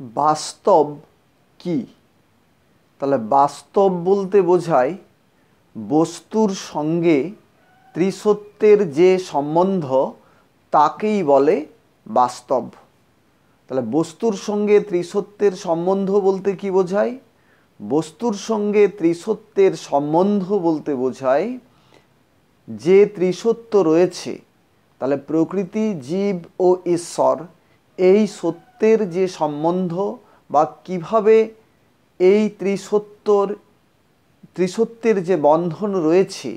বাস্তব কি? তাহলে বাস্তব বলতে বোঝায় বস্তুর সঙ্গে ত্রিসত্যের যে সম্বন্ধ তাকেই বলে বাস্তব। তাহলে বস্তুর সঙ্গে ত্রিসত্যের সম্বন্ধ বলতে কি বোঝায়? বস্তুর সঙ্গে ত্রিসত্যের সম্বন্ধ বলতে বোঝায় যে ত্রিসত্য রয়েছে, তাহলে প্রকৃতি, জীব ও ঈশ্বর, এই সত্যের যে সম্বন্ধ বা কিভাবে এই ত্রিসত্যের যে বন্ধন রয়েছে,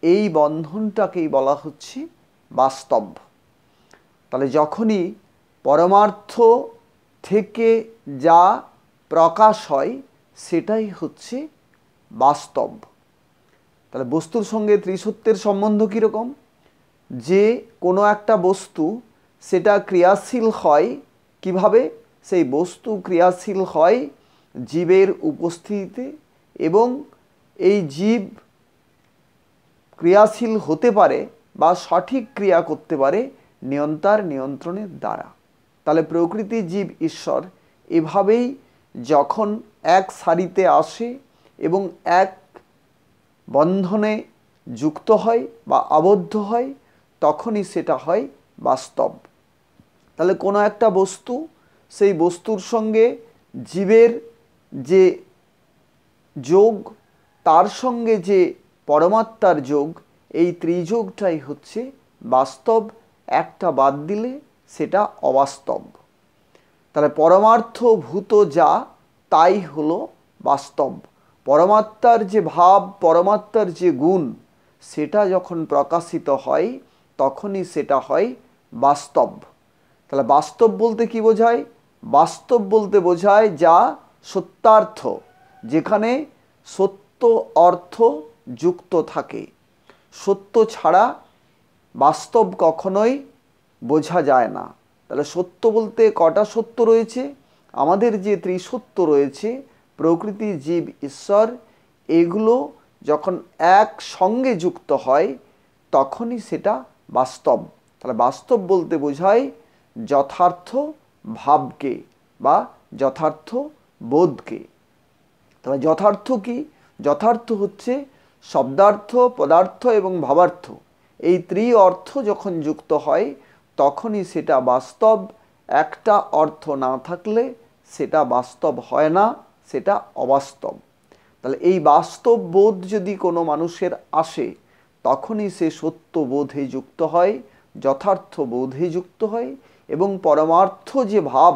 এই বন্ধনটাকেই বলা হচ্ছে বাস্তব। তাহলে যখনই পরমার্থ থেকে যা প্রকাশ হয় সেটাই হচ্ছে বাস্তব। তাহলে বস্তুর সঙ্গে ত্রিসত্যের সম্বন্ধ কীরকম? যে কোনো একটা বস্তু সেটা ক্রিয়াশীল হয় কিভাবে? সেই বস্তু ক্রিয়াশীল হয় জীবের উপস্থিতিতে, এবং এই জীব ক্রিয়াশীল হতে পারে বা সঠিক ক্রিয়া করতে পারে নিয়ন্তার নিয়ন্ত্রণের দ্বারা। তাহলে প্রকৃতি, জীব, ঈশ্বর এভাবেই যখন এক সারিতে আসে এবং এক বন্ধনে যুক্ত হয় বা আবদ্ধ হয়, তখনই সেটা হয় বাস্তব। তাহলে কোনো একটা বস্তু, সেই বস্তুর সঙ্গে জীবের যে যোগ, তার সঙ্গে যে পরমাত্মার যোগ, এই ত্রিযোগটাই হচ্ছে বাস্তব। একটা বাদ দিলে সেটা অবাস্তব। তাহলে পরমার্থভূত যা, তাই হলো বাস্তব। পরমাত্মার যে ভাব, পরমাত্মার যে গুণ, সেটা যখন প্রকাশিত হয় তখনই সেটা হয় বাস্তব। তাহলে বাস্তব বলতে কি বোঝায়? বাস্তব বলতে বোঝায় যা সত্যার্থ, যেখানে সত্য অর্থ যুক্ত থাকে। সত্য ছাড়া বাস্তব কখনোই বোঝা যায় না। তাহলে সত্য বলতে কটা সত্য রয়েছে? আমাদের যে ত্রিসত্য রয়েছে, প্রকৃতি, জীব, ঈশ্বর, এগুলো যখন এক সঙ্গে যুক্ত হয় তখনই সেটা বাস্তব। তাহলে বাস্তব বলতে বোঝায় যথার্থ ভাবকে বা যথার্থ বোধকে। তবে যথার্থ কি? যথার্থ হচ্ছে শব্দার্থ, পদার্থ এবং ভাবার্থ, এই ত্রি অর্থ যখন যুক্ত হয় তখনই সেটা বাস্তব। একটা অর্থ না থাকলে সেটা বাস্তব হয় না, সেটা অবাস্তব। তাহলে এই বাস্তব বোধ যদি কোনো মানুষের আসে, তখনই সে সত্য বোধে যুক্ত হয়, যথার্থ বোধে যুক্ত হয়, এবং পরমার্থ যে ভাব,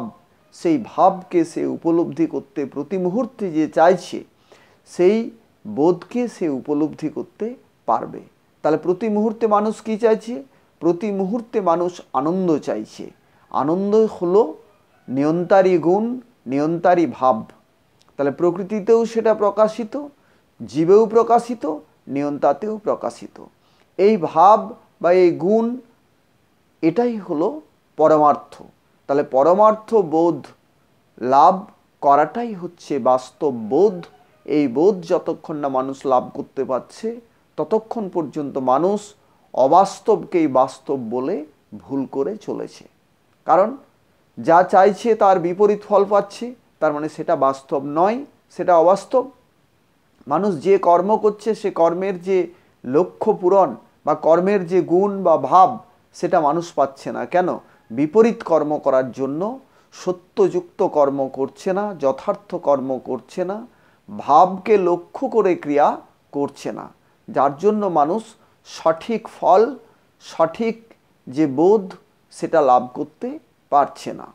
সেই ভাবকে সে উপলব্ধি করতে প্রতি মুহূর্তে যে চাইছে, সেই বোধকে সে উপলব্ধি করতে পারবে। তাহলে প্রতি মুহূর্তে মানুষ কি চাইছে? প্রতি মুহূর্তে মানুষ আনন্দ চাইছে। আনন্দ হলো নিয়ন্তারী গুণ, নিয়ন্তারী ভাব। তাহলে প্রকৃতিতেও সেটা প্রকাশিত, জীবেও প্রকাশিত, নিয়ন্তাতেও প্রকাশিত। এই ভাব বা এই গুণ, এটাই হলো পরমার্থ। তাহলে পরমার্থ বোধ লাভ করাটাই হচ্ছে বাস্তব বোধ। এই বোধ যতক্ষণ না মানুষ লাভ করতে পারছে, ততক্ষণ পর্যন্ত মানুষ অবাস্তবকেই বাস্তব বলে ভুল করে চলেছে। কারণ যা চাইছে তার বিপরীত ফল পাচ্ছে, তার মানে সেটা বাস্তব নয়, সেটা অবাস্তব। মানুষ যে কর্ম করছে, সে কর্মের যে লক্ষ্য পূরণ বা কর্মের যে গুণ বা ভাব, সেটা মানুষ পাচ্ছে না। কেন? বিপরীত কর্ম করার জন্য সত্যযুক্ত কর্ম করছে না, যথার্থ কর্ম করছে না, ভাবকে লক্ষ্য করে ক্রিয়া করছে না, যার জন্য মানুষ সঠিক ফল, সঠিক যে বোধ, সেটা লাভ করতে পারছে না।